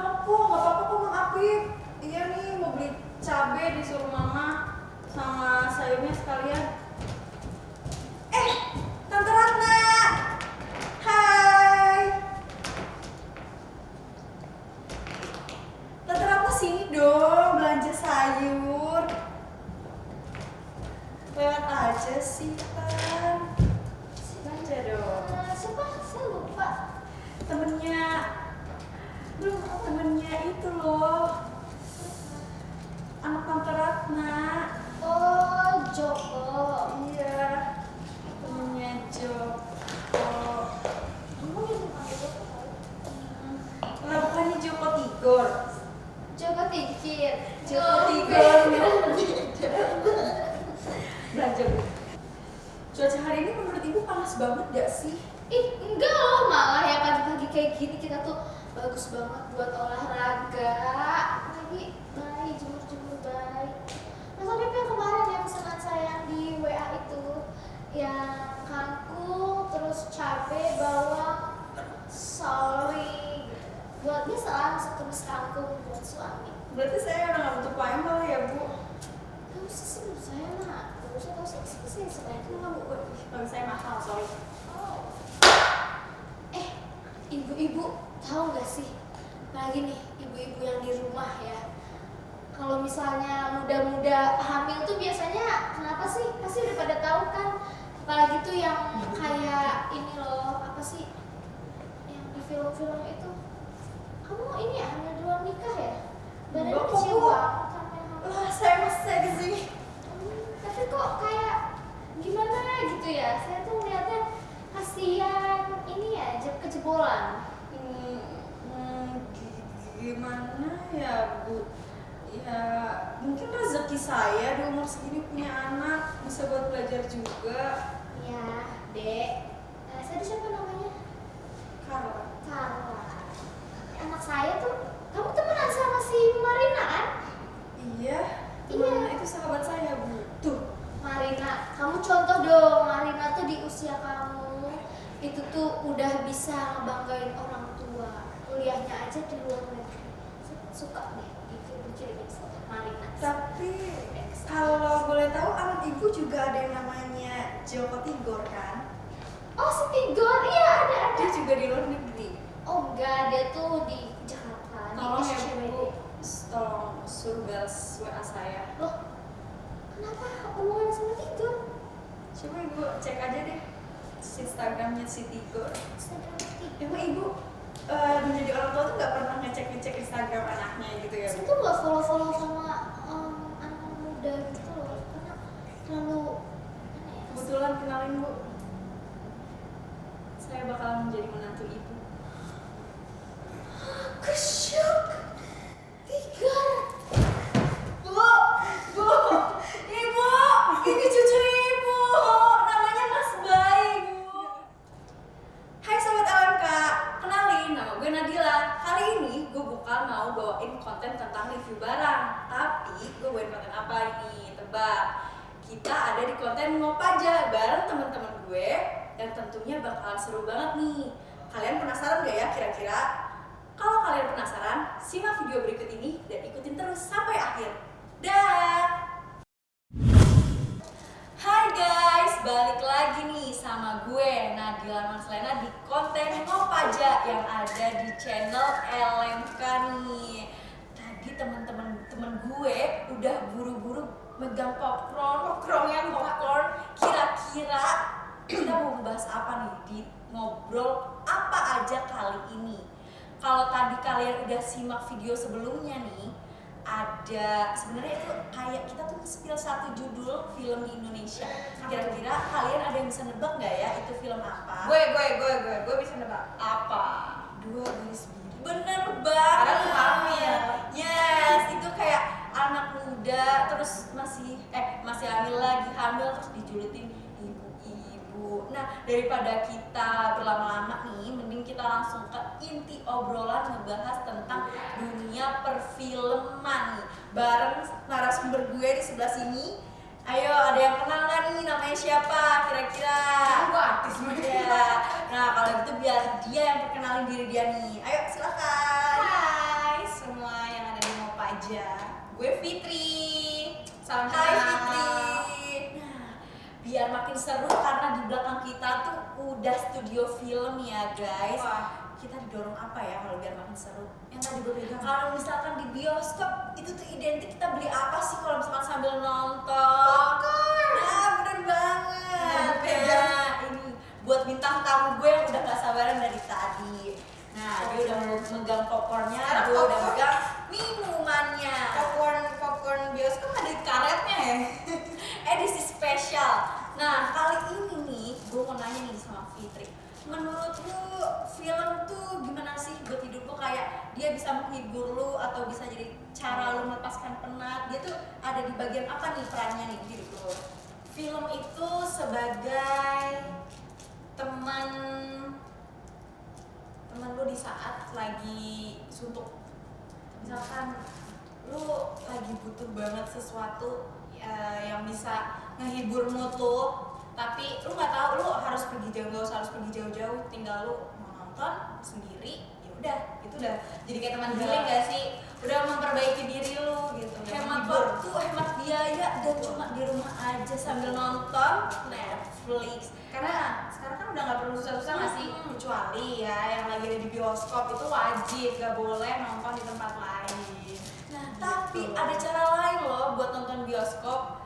telepon, nggak apa-apa kok Mang Apip. Iya nih mau beli cabai disuruh mama sama sayurnya sekalian. Tante Ratna, hai. Tante Ratna sini dong belanja sayur. Lewat aja sih kan. Belanja dong. Siapa? Saya lupa. Temennya itu loh, anak Tante Ratna. Oh, Joko. Iya, temennya Joko. Kamu udah panggil Joko kali? Lah bukannya Joko Tigor. Joko Tigir. Joko Tigor. Belanja Bu. Cuaca hari ini menurut Ibu panas banget gak sih? Ih, enggak loh, malah ya pagi-pagi kayak gini kita tuh bagus banget buat olahraga. Lagi baik, jemur-jemur baik. Mas Adip yang kemarin ya pesanan saya yang di WA itu, yang kangkung, terus cabai, bawang, sorry, buat biasa terus kangkung buat suami. Berarti saya udah gak butuh payung kali ya Bu? Gak usah sih menurut saya nak, gak usah sih sebaiknya. Enggak Bu, bagi saya mahal sorry. Oh. Ibu-ibu tahu nggak sih, apalagi nih ibu-ibu yang di rumah ya, kalau misalnya muda-muda hamil tuh biasanya kenapa sih? Pasti udah pada tahu kan, apalagi tuh yang kayak ini loh, apa sih yang di film-film itu, kamu ini ya hamil di luar nikah ya, badannya Enggak, kecil Bu. banget sampai hamil. Lah saya masih di sini. Tapi kok kayak gimana gitu ya, saya tuh ngeliatnya kasihan ini ya, kejebolan. Gimana ya Bu? Ya mungkin rezeki saya di umur segini punya anak, bisa buat belajar juga. Ya, Dek. Saya siapa namanya? Carla. Carla. Anak saya tuh, kamu temenan sama si Marina kan? Iya, teman itu sahabat saya Bu. Tuh, Marina, kamu contoh dong. Marina tuh di usia kamu itu tuh udah bisa ngebanggain orang tua. Kuliahnya aja di luar negeri. Suka deh di film Marina. tapi kalau boleh tahu anak Ibu juga ada yang namanya Joko Tigor kan? Oh, si Tigor, iya ada. Dia juga di luar negeri. Oh enggak, dia tuh di Jakarta. Tolong di ya SCBD. Bu, tolong suruh balas WA saya. Loh, kenapa hubungan sama Tigor? Coba Ibu cek aja deh Instagramnya si Tigor. Instagram Tigor. Emang Ibu menjadi orang tua tuh nggak pernah ngecek Instagram anaknya gitu ya? Saya tuh nggak follow sama anak muda gitu loh, karena terlalu aneh. Kebetulan kenalin Bu, saya bakalan menjadi menantu Ibu. Kesyok, Tigor. Bu, Ibu, ini cucu Ibu, namanya Mas Bayi Bu. Hai Sobat LMK, kenalin nama gue Nadila. Kali ini gue bukan mau bawain konten tentang review barang, tapi gue bawain konten apa ini? Tebak. Kita ada di konten Ngopaja bareng teman-teman gue dan tentunya bakalan seru banget nih. Kalian penasaran gak ya kira-kira? Kalau kalian penasaran, simak video berikut ini dan ikutin terus sampai akhir. Dah. Hai guys, balik lagi nih sama gue Nadila Marslena di konten Ngopaja yang ada di channel LMK nih. Tadi teman-teman gue udah buru-buru megang popcorn. Kira-kira kita mau ngebahas apa nih di ngobrol apa aja kali ini? Kalau tadi kalian udah simak video sebelumnya nih, ada sebenarnya itu kayak kita tuh spill satu judul film di Indonesia. Kira-kira kalian ada yang bisa nebak nggak ya itu film apa? Gue bisa nebak. Apa? 2 garis biru. Bener banget. Karena tuh hamil. Yes, itu kayak anak muda terus masih hamil lagi, terus dijulutin ibu-ibu. Nah, daripada kita berlama-lama nih, mending kita langsung ke inti obrolan ngebahas tentang dunia perfilman nih. Bareng narasumber gue di sebelah sini. Ayo, ada yang kenal nggak nih namanya siapa kira-kira? Gue artis Ya. Nah, kalau gitu biar dia yang perkenalin diri dia nih. Ayo, silakan. Hai, aja. Gue Fitri. Salam Hai kenal. Fitri. Nah, biar makin seru karena di belakang kita tuh udah studio film ya guys. Wah. Kita didorong apa ya kalau biar makin seru? Yang tadi gue pegang. Kalau misalkan di bioskop itu tuh identik kita beli apa sih kalau misalkan sambil nonton? Popcorn. Nah, bener banget. Nah, Nah, ini buat bintang tamu gue yang udah gak sabaran dari tadi. Nah, dia udah megang popcornnya, Sekarang gue udah popcorn. megang minumannya. Popcorn bioskop ada karetnya ya. Edisi spesial. Nah, kali ini nih, gue mau nanya nih sama Fitri. Menurut lu film tuh gimana sih buat hidup lu, kayak dia bisa menghibur lu atau bisa jadi cara lu melepaskan penat? Dia tuh ada di bagian apa nih perannya nih di hidup lu? Film itu sebagai teman lu di saat lagi suntuk. Misalkan lu lagi butuh banget sesuatu yang bisa ngehibur mood lu, tapi lu nggak tahu lu harus pergi jauh, nggak usah harus pergi jauh-jauh, tinggal lu mau nonton sendiri, ya udah, itu udah jadi kayak teman healing gak sih? Udah memperbaiki diri lu gitu. Hemat menghibur. waktu, hemat biaya, dan cuma di rumah aja sambil nonton Netflix. Karena sekarang kan udah nggak perlu susah-susah nggak sih, kecuali ya yang lagi ada di bioskop itu wajib gak boleh nonton di tempat lain. Nah, tapi Gitu. ada cara lain loh buat nonton bioskop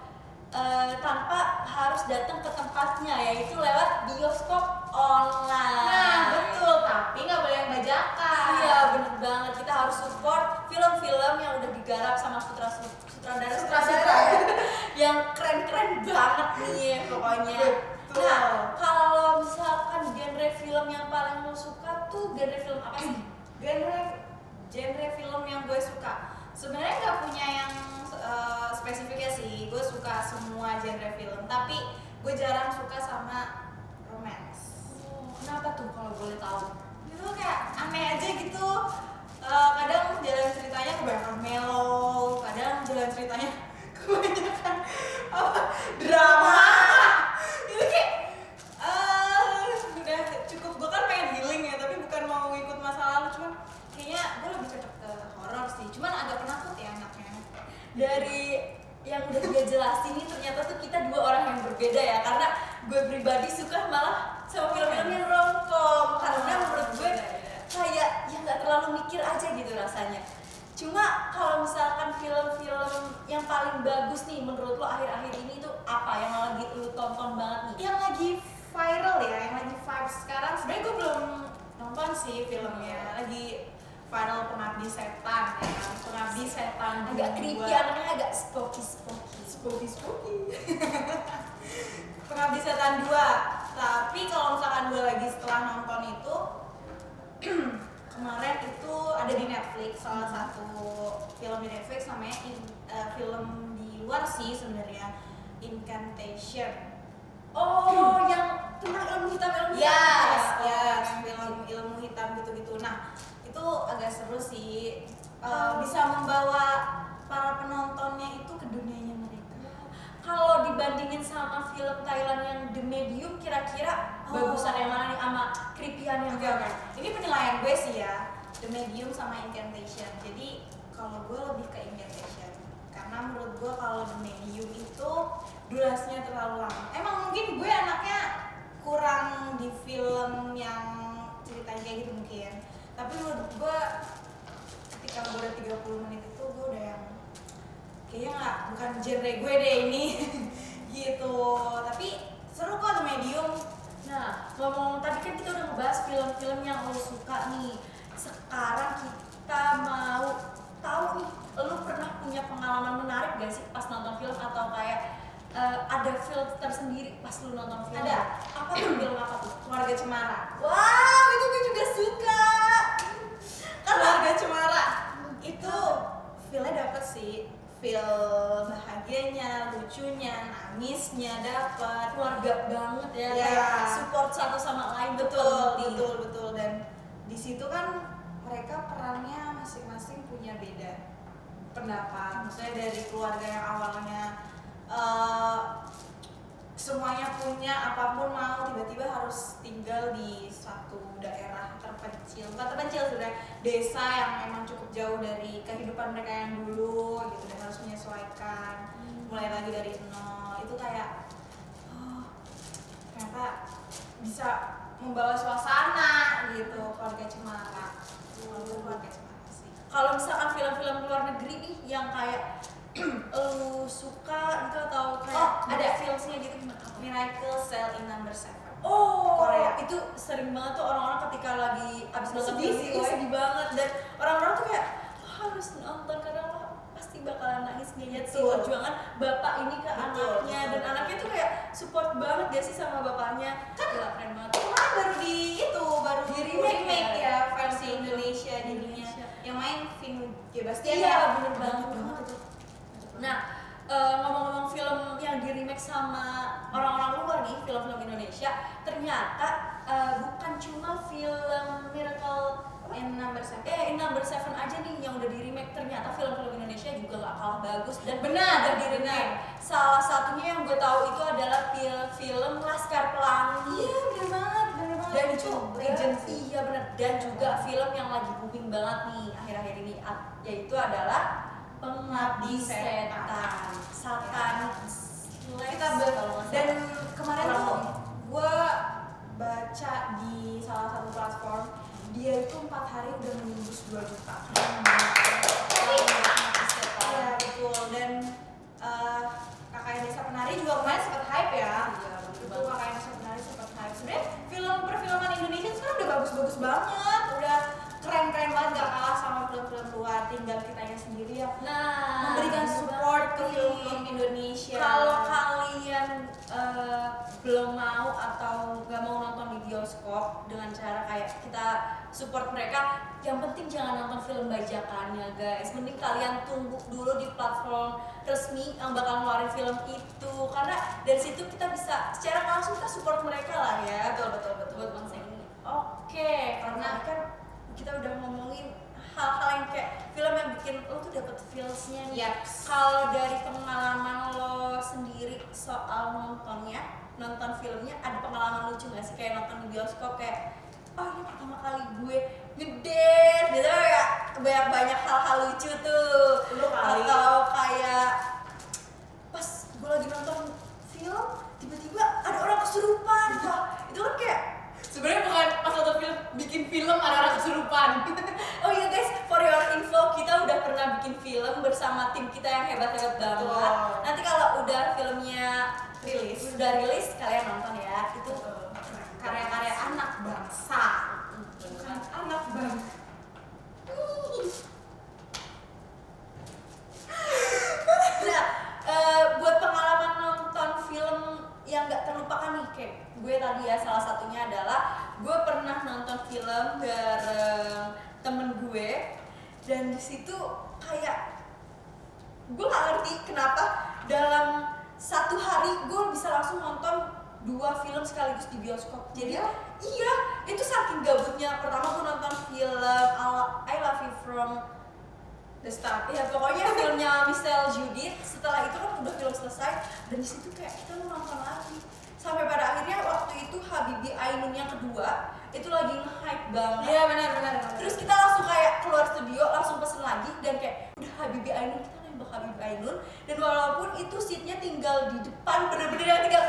tanpa harus datang ke tempatnya, yaitu lewat bioskop online. Nah betul, tapi nggak boleh yang bajakan. Iya, bener banget. Kita harus support film-film yang udah digarap sama sutradara yang keren-keren banget nih pokoknya. Betul. Nah, kalau misalkan genre film yang paling lo suka tuh genre film apa sih? Genre film yang gue suka sebenarnya nggak punya yang spesifiknya sih. Gue suka semua genre film, tapi gue jarang suka sama romance. Kenapa tuh kalau boleh tahu? Itu kayak aneh aja gitu. Kadang jalan ceritanya kebanyakan mellow, kadang jalan ceritanya kebanyakan drama. Itu kayak udah cukup. Gue kan pengen healing ya, tapi bukan mau ngikut masa lalu, cuman kayaknya gue lebih cocok ke horor sih. Cuman agak penakut ya anaknya. Dari yang udah dia jelasin nih, ternyata tuh kita dua orang yang berbeda ya, karena gue pribadi suka malah sama film-film yang romcom, karena menurut gue kayak ya nggak terlalu mikir aja gitu rasanya. Cuma kalau misalkan film-film yang paling bagus nih menurut lo akhir-akhir ini tuh apa yang lagi lo tonton banget nih? Yang lagi viral ya, yang lagi vibes sekarang. Sebenarnya gue belum nonton sih filmnya. Lagi viral Pengabdi Setan ya. Pengabdi Setan Agak creepy, anaknya agak spooky. Pengabdi Setan 2. Tapi kalau misalkan gue lagi setelah nonton itu kemarin itu ada di Netflix, salah satu film di Netflix namanya film di luar sih sebenarnya, Incantation. Oh, yang tentang ilmu hitam Yes, ya? film ilmu hitam gitu-gitu. Nah, itu agak seru sih. Bisa membawa para penontonnya itu ke dunianya mereka. Kalau dibandingin sama film Thailand yang The Medium, kira-kira bagusan yang mana nih sama creepy-an yang mana? Ini penilaian gue sih ya, The Medium sama Incantation. Jadi kalau gue lebih ke Incantation, karena menurut gue kalau The Medium itu durasinya terlalu lama. Emang mungkin gue anaknya kurang di film yang ceritanya kayak gitu mungkin. Tapi menurut gue ketika gue udah 30 menit itu gue udah yang kayaknya bukan genre gue deh ini gitu. Tapi seru kok The Medium. Nah, ngomong tadi kan kita udah ngebahas film-film yang lo suka nih. Sekarang kita mau tahu nih, lo pernah punya pengalaman menarik gak sih pas nonton film, atau kayak ada film tersendiri pas lo nonton film? Ada. Apa tuh film apa tuh? Keluarga Cemara. Wow, itu gue juga suka. Keluarga Cemara itu feelnya dapet sih, feel bahagianya, lucunya, nangisnya dapet. Keluarga banget ya, Ya. kayak support satu sama lain. Betul. Dan di situ kan mereka perannya masing-masing punya beda pendapat. Maksudnya dari keluarga yang awalnya semuanya punya, apapun mau, tiba-tiba harus tinggal di suatu daerah terpencil, bukan terpencil sebenarnya, desa yang emang cukup jauh dari kehidupan mereka yang dulu gitu dan harus menyesuaikan, mulai lagi dari nol. Itu kayak ternyata bisa membawa suasana gitu keluarga Cemara. Keluarga Cemara sih. Kalau misalkan film-film luar negeri nih yang kayak lu suka itu atau kayak ada filmnya gitu gimana? Miracle Cell in Number 7. Oh, Korea. itu sering banget tuh orang-orang ketika lagi abis nonton Sedih film sih, itu woy. sedih banget dan orang-orang tuh kayak "Lo harus nonton karena lo pasti bakalan nangis ngeliat sih Betul. perjuangan bapak ini ke Betul, anaknya dan betul. anaknya tuh kayak support banget dia sih sama bapaknya kan gila keren banget. Kemarin baru di remake ya? ya versi Versi Indonesia jadinya. Indonesia. Yang main Vino Bastian Iya ya. bener banget itu. Nah ngomong-ngomong film yang di remake sama orang-orang luar nih, film-film Indonesia ternyata bukan cuma film Miracle in Number 7. in Number 7 aja nih yang udah di remake, ternyata film-film Indonesia juga gak kalah bagus dan Benar, udah di remake. Salah satunya yang gue tahu itu adalah film Laskar Pelangi. Iya bener banget. Dan itu juga legend sih. iya bener, dan juga film yang lagi booming banget nih akhir-akhir ini yaitu adalah Pengabdi Setan. Satanik Kita dan kemarin tuh gue baca di salah satu platform dia itu 4 hari udah menembus 2 juta. Iya betul, dan kakak Desa Penari juga kemarin sempat hype ya. Iya, Itu kakak Desa Penari sempat hype. Sebenarnya film perfilman Indonesia sekarang udah bagus-bagus banget, udah keren-keren banget, gak kalah sama film-film luar. Tinggal kitanya sendiri yang memberikan support ke film-film Indonesia. Kalau kalian belum mau atau nggak mau nonton di bioskop dengan cara kayak kita support mereka, yang penting jangan nonton film bajakannya guys. Mending kalian tunggu dulu di platform resmi yang bakal ngeluarin film itu, karena dari situ kita bisa secara langsung kita support mereka lah ya. Betul buat bangsa ini. Oke, karena kan kita udah ngomongin hal-hal yang kayak film yang bikin lo tuh dapet feels-nya nih. Yaps. Kalau dari pengalaman lo sendiri soal nonton filmnya, ada pengalaman lucu gak sih kayak nonton di bioskop kayak ini pertama kali gue gede gitu ya, banyak hal-hal lucu tuh. Lu kali. Atau kayak pas gue lagi nonton film tiba-tiba ada orang kesurupan. Wah, itu kan kayak sebenarnya bukan pas nonton film bikin film ada orang kesurupan. Oh iya guys, for your info, kita udah pernah bikin film bersama tim kita yang hebat-hebat banget. Betul. Nanti kalau udah filmnya udah rilis, kalian nonton ya. Itu karya-karya anak bangsa, bukan anak bangsa. Nah, buat pengalaman nonton film yang gak terlupakan nih, kayak gue tadi ya, salah satunya adalah gue pernah nonton film bareng temen gue, dan di situ kayak gue gak ngerti kenapa dalam satu hari gue bisa langsung nonton 2 film sekaligus di bioskop. Jadi iya, itu saking gabutnya. Pertama gue nonton film I Love You From The Start. Ya pokoknya filmnya Michelle Judith. Setelah itu kan udah film selesai, dan di situ kayak kita mau nonton lagi. Sampai pada akhirnya waktu itu Habibie Ainun yang kedua itu lagi nge-hype banget. Iya benar. Terus kita langsung kayak keluar studio, langsung pesen lagi, dan kayak udah Habibie Ainun, kita nembak Habibie Ainun. Dan walaupun itu seatnya tinggal di depan, bener-bener yang tinggal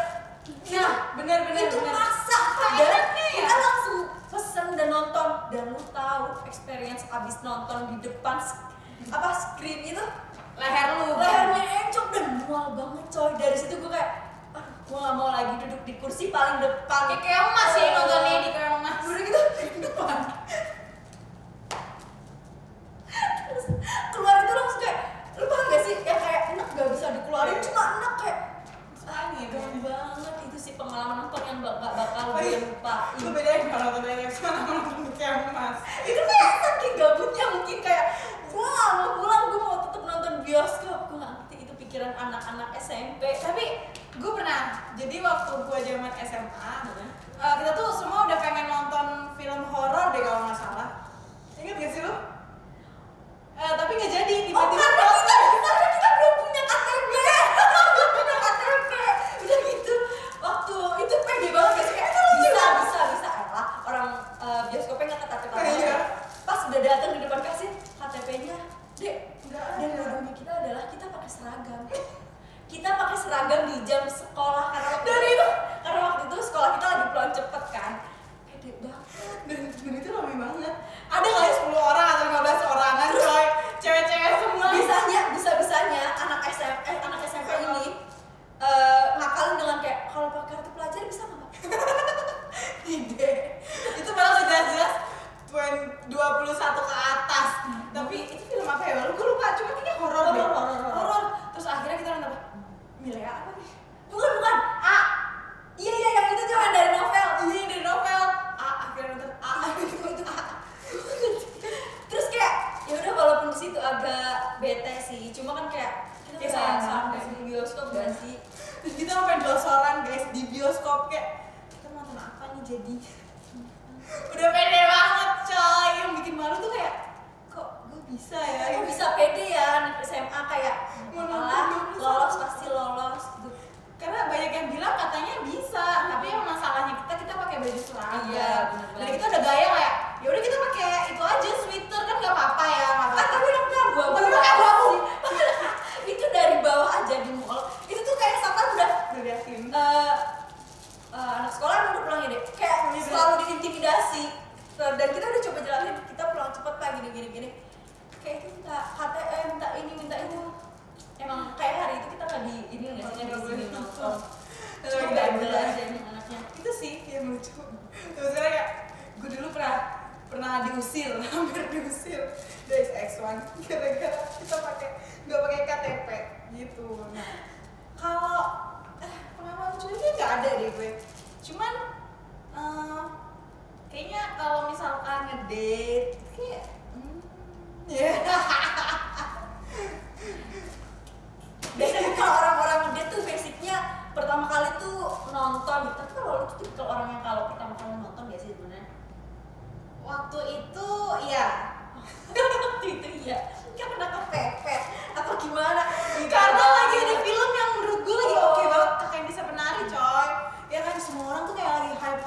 benar itu masa dan kita langsung pesen dan nonton. Dan lu tahu experience abis nonton di depan screen itu, lehernya encok dan mual banget coy. Dari situ gue kayak gue gak mau lagi duduk di kursi paling depan. Kayak keong sih nontonnya di keong mas. Udah gitu di depan. Terus keluar itu langsung kayak, lu paham gak sih ya, kayak enak gak bisa dikeluarin, cuma enak kayak keren banget. Itu sih pengalaman nonton yang gak bakal gue lupain. Itu bedanya kalau nonton dari sama nonton di keong mas. Itu kayak saking gabutnya mungkin kayak gue gak mau pulang, gue mau tetep nonton bioskop. Gue gak ngerti itu pikiran anak-anak SMP. Tapi gue pernah, jadi waktu gue zaman SMA kita tuh semua udah pengen nonton film horor deh kalau nggak salah. ada kali 10 orang atau 15 orangan coy, cewek-cewek semua. Bisa-bisanya anak SMP ini ngakalin dengan kayak kalau pakai kartu pelajar bisa nggak? Ide itu malah udah jelas-jelas 21 ke atas. Tapi itu film apa ya? Gue lupa, cuma kayaknya horor deh. Horor. Terus akhirnya kita nonton apa? Milea apa nih? Bukan. Iya yang itu tuh yang dari novel. Iya dari novel. Akhirnya nonton itu. Terus kayak ya udah walaupun di situ agak bete sih, cuma kan kayak kita Ya, sayang sayang sampai di bioskop gak sih? Terus kita sampai dosoran guys di bioskop kayak kita nonton apa nih jadi? Udah pede banget coy, yang bikin malu tuh kayak kok gue bisa ya? Kok bisa pede ya anak SMA kayak malah lolos pasti lolos gitu. Karena banyak yang bilang katanya bisa, tapi yang masalahnya kita pakai baju seragam. Iya, bener Dan banget. kita udah gaya kayak ya udah kita pakai itu aja sweater kan nggak apa-apa ya. Tapi udah abu-abu. Tapi udah abu-abu. Itu dari bawah aja di mall. Itu tuh kayak sampai udah Liatin. anak sekolah udah pulang ya deh. Kayak selalu diintimidasi. Dan kita udah coba jelasin kita pulang cepet pak gini. Kayak itu minta KTM, minta ini, minta itu. Emang kayak hari itu kita nggak di ini nggak sih di sini nonton. Cuma nggak jelas ya emang anaknya. Itu sih yang lucu. Terus kayak gue dulu pernah diusir, hampir diusir dari X1 gara-gara kita nggak pakai KTP gitu. Nah kalau pengalaman lucunya nggak ada deh gue. Cuman kayaknya kalau misalkan ngedate kayak ya. Biasanya kalau orang-orang ngedate tuh basicnya pertama kali tuh nonton gitu. Tapi kalau lu tuh tipikal orang yang kalau pertama kali nonton gak sih sebenarnya? Waktu itu ya Itu iya. Kan kena kepepet apa gimana? karena lagi ada film yang menurut gue lagi oke banget, Kakak Bisa Penari coy. Ya kan semua orang tuh kayak lagi hype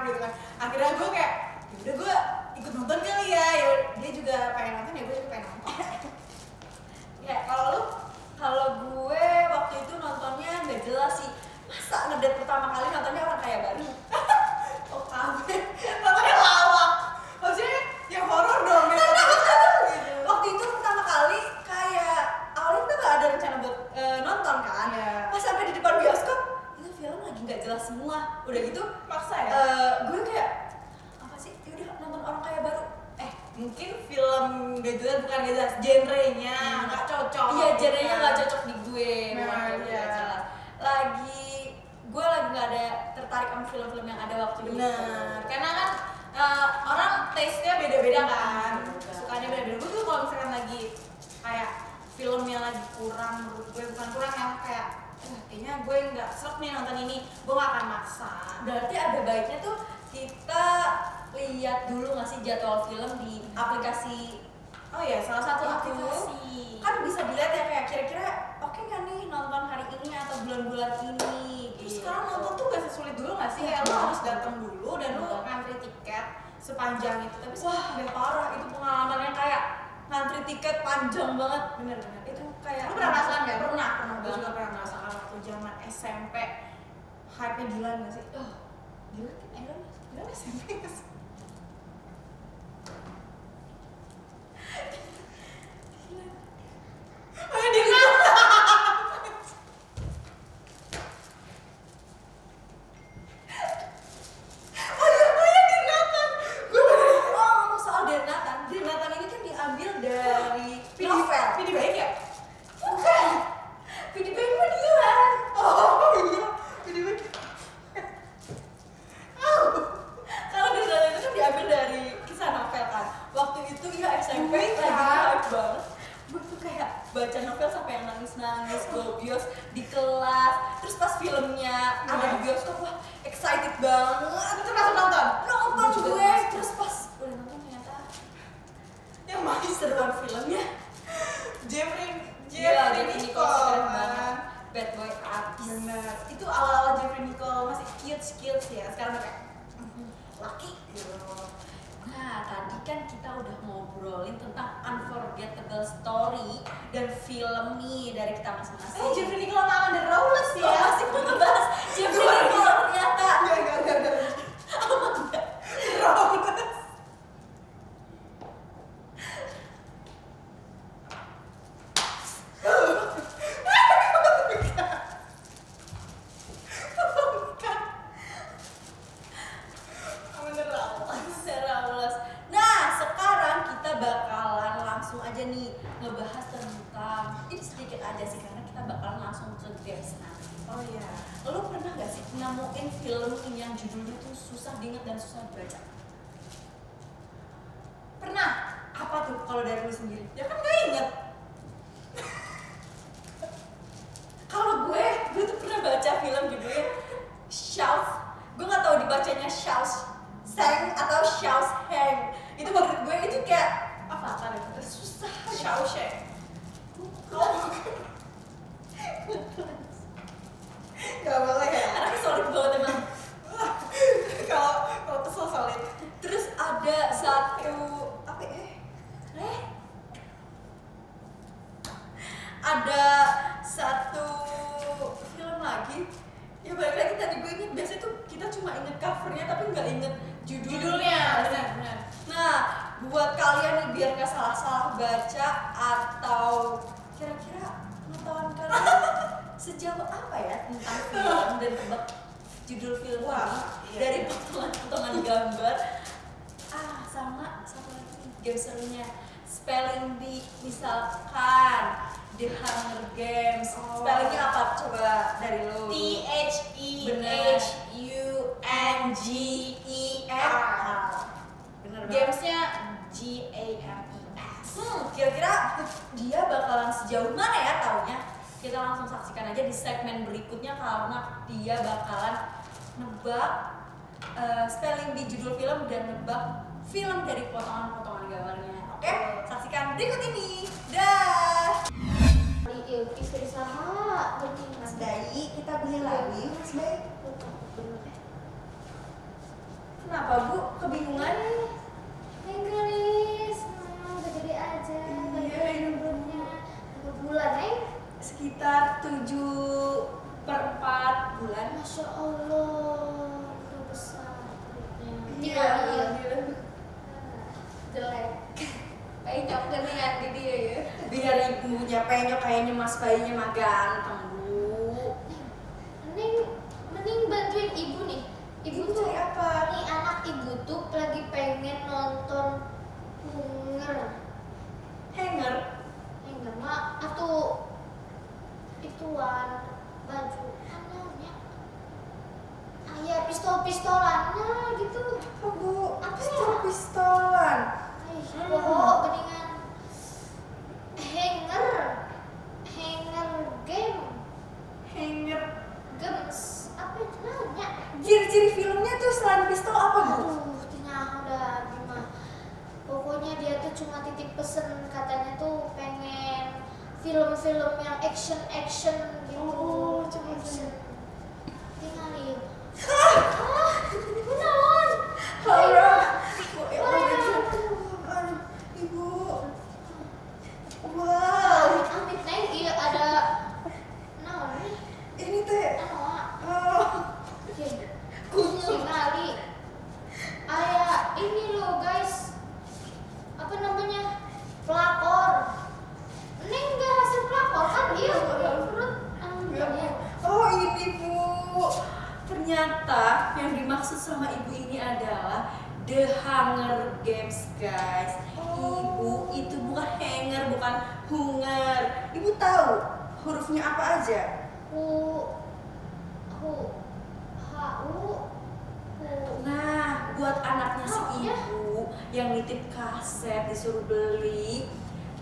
gitu kan. Akhirnya gue kayak udah gue ikut nonton kali ya. Ya dia juga pengen nonton ya gue juga pengen nonton. Ya, Kalau lu kalau gue waktu itu nontonnya nggak jelas sih. Masa ngedate pertama kali nontonnya orang kaya baru? oh kafe nontonnya lawak. Maksudnya yang horor dong ya. Gitu. Waktu itu pertama kali kayak awalnya kita nggak ada rencana buat nonton kan. Iya. Pas sampai di depan bioskop itu film lagi nggak jelas semua. Udah gitu Maksa ya? gue kayak apa sih? Yaudah nonton orang kaya baru. Mungkin film gak jelas, bukan gak jelas, genrenya nggak cocok. Iya, genrenya nggak cocok di gue. Nah, bukan film iya. nggak jelas. Gue lagi nggak ada tertarik sama film-film yang ada waktu itu. Bener, karena kan orang taste-nya beda-beda kan, Bener. sukanya beda-beda. Gue tuh kalau misalkan lagi kayak filmnya lagi kurang, menurut gue bukan kurang yang kayak kayaknya gue nggak serap nih nonton ini, gue nggak akan maksa. Berarti ada baiknya tuh kita lihat dulu nggak sih jadwal film di aplikasi. Oh iya, salah satu Itu. aplikasi. Kan bisa dilihat ya kayak kira-kira oke nggak nih nonton hari ini atau bulan-bulan ini. Terus gitu. sekarang nonton tuh gak sesulit dulu gak sih? Iya. Kayak lo harus datang dulu dan lo Betul. ngantri tiket sepanjang itu. Tapi Wah, udah parah itu pengalamannya kayak ngantri tiket panjang banget. bener-bener. Itu kayak Lu pernah merasakan gak? Pernah Gue banget. juga pernah merasakan waktu zaman SMP. Hype-nya Dilan gak sih? Oh, gila kan Dilan SMP gak sih? Oh ya Dilan! ngomong soal Denatan ini kan diambil dari novel. Pilih baik ya? Bukan. Video baik mah Dilan. Oh iya, pilih baik. Kalau Denatan itu kan diambil dari kisah novel kan. Waktu itu ya SMP Iya. lagi hype banget. Gue tuh kayak baca novel sampai yang nangis-nangis, gobios di kelas. Terus pas filmnya ada di bioskop, wah excited banget. Itu langsung nonton? Nonton Gua juga gue, nonton. terus pas udah nonton ternyata Yang manis seruan filmnya. Jeffrey Nicole Nicole keren banget. Bad boy artis. Bener, itu awal-awal Jeffrey Nicole masih cute ya, sekarang udah kayak laki gitu. Nah, tadi kan kita udah ngobrolin tentang unforgettable story dan film nih dari kita masing-masing. Jeffrey Nicole sama Amanda Rawless Oh, ya. masih mau ngebahas Jeffrey Nicole ternyata. Enggak. Rawless. langsung aja nih ngebahas tentang ini sedikit aja sih karena kita bakalan langsung ke games nanti. Oh iya. Lo pernah gak sih nemuin film yang judulnya tuh susah diinget dan susah dibaca? Pernah. Apa tuh kalau dari lu sendiri? Ya kan gak inget. Kalau gue tuh pernah baca film judulnya Shaws. Gue gak tahu dibacanya Shaws Sang atau Shaws Hang. Itu menurut gue itu kayak apa kan itu susah. Shawshank. Kalau Gak boleh ya. anaknya solid banget emang. Kalau kesel solid. Terus ada satu apa ya? Ada satu film lagi. Ya balik lagi tadi gue inget biasanya tuh kita cuma inget covernya tapi nggak inget judulnya. Benar. Nah, buat kalian nih biar nggak salah-salah baca atau kira-kira pengetahuan kalian sejauh apa ya tentang film dan tebak judul film Wah, ini iya. dari potongan-potongan gambar. Sama satu lagi game serunya spelling bee, misalkan The Hunger Games. Oh. Spellingnya apa coba dari lo? THEHUNGER. Bener banget. Gamesnya GAMES. Kira-kira dia bakalan sejauh mana ya taunya? Kita langsung saksikan aja di segmen berikutnya karena dia bakalan nebak spelling di judul film dan nebak film dari potongan-potongan gambarnya. Oke, saksikan berikut ini. Dah. Iya, istri saha, Mas Bayi, kita beli lagi, Mas Bayi. Kenapa Bu? Kebingungan? Inggris, udah gede aja, Iya, ini badannya. Berapa bulan, Neng? Sekitar 7/4 bulan. Masya Allah, udah besar perutnya. Iya. Jelek. Penyok geningan di dia ya. Biar ibunya penyok kayaknya Mas Bayinya mah ganteng Bu. Mending bantuin ibu nih. Ibu Ibu tuh cari apa? nih anak ibu tuh lagi pengen nonton Hunger. Hanger. Hunger mah atau ituan baju anaknya. Ayah pistol-pistolan nah gitu. Oh Bu, Apa pistol-pistolan. Pokok geningan Hanger game Hanger. games apa itu namanya? Ciri-ciri filmnya tuh selain pistol apa Bu? Aduh, tinggal udah gimana? Pokoknya dia tuh cuma titip pesen katanya tuh pengen film-film yang action gitu. Oh, coba action. Tinggal nih. Beneran. Horor. Ya Allah, Aduh. aduh, Ibu. Wow. Amit neng iya ada naon nih? Ini teh. Naon? Oh, Tinggali. Aya ini loh guys. Apa namanya? Pelakor. Neng nggak hasil pelakor kan? Iya, perut. Ya. oh ini Bu. Ternyata yang dimaksud sama ibu ini adalah The Hunger Games, guys. Ibu itu bukan hanger, bukan hunger. Ibu tahu hurufnya apa aja? Nah, buat anaknya si ibu yang nitip kaset disuruh beli,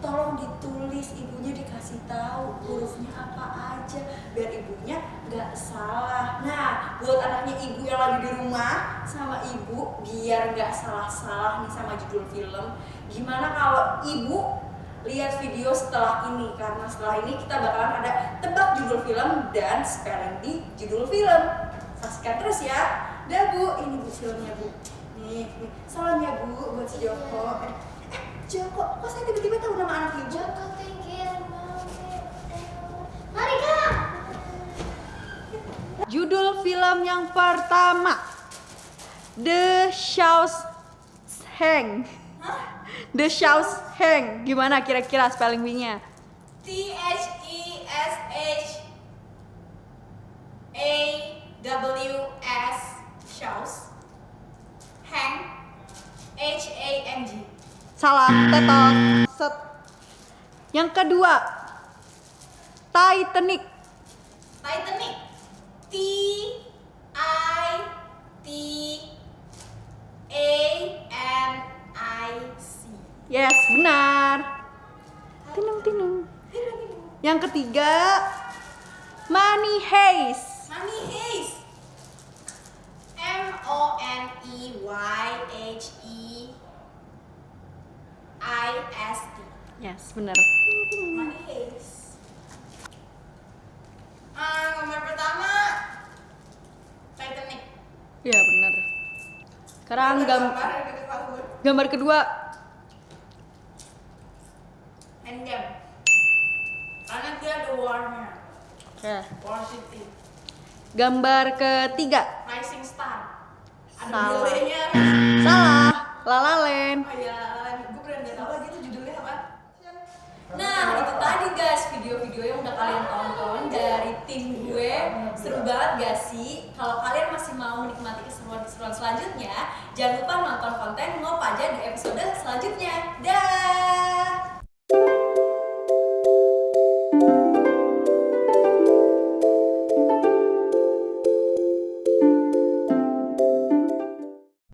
tolong ditulis, ibunya dikasih tahu hurufnya apa aja biar ibunya nggak salah. Nah, buat anaknya ibu yang lagi di rumah sama ibu biar nggak salah-salah nih sama judul film, gimana kalau ibu lihat video setelah ini, karena setelah ini kita bakalan ada tebak judul film dan spelling di judul film. Saksikan terus ya. Dah Bu, ini Bu filmnya Bu. Nih, salamnya Bu buat si Joko. Joko, kok saya tiba-tiba tahu nama anak ibu? Joko Tengkir Mari Kak. Judul film yang pertama, The Shawshank. The Shawshank. Gimana kira-kira spelling B-nya? THESHAWS Shaws Hang HANG. Salah, tetot. Set. Yang kedua, Titanic. Titanic. Titanic. Yes, benar. Tinung. Yang ketiga, Money Heist. Money Heist. Moneyheist. Yes, benar. Money Heist. Nomor pertama Titanic. Iya, benar. Sekarang Gambar yang deket aku. gambar kedua, Endgame. Karena dia ada war-nya. Oke. War City. Gambar ketiga, Rising Star. Ada Salah. bule-nya. salah, La La Land. Oh ya, gue beneran gak tau lagi itu judulnya apa. Nah, itu tadi guys video-video yang udah kalian tonton dari tim gue. Seru banget gak sih? Kalau kalian masih mau menikmati keseruan-keseruan selanjutnya, jangan lupa nonton konten Ngop aja di episode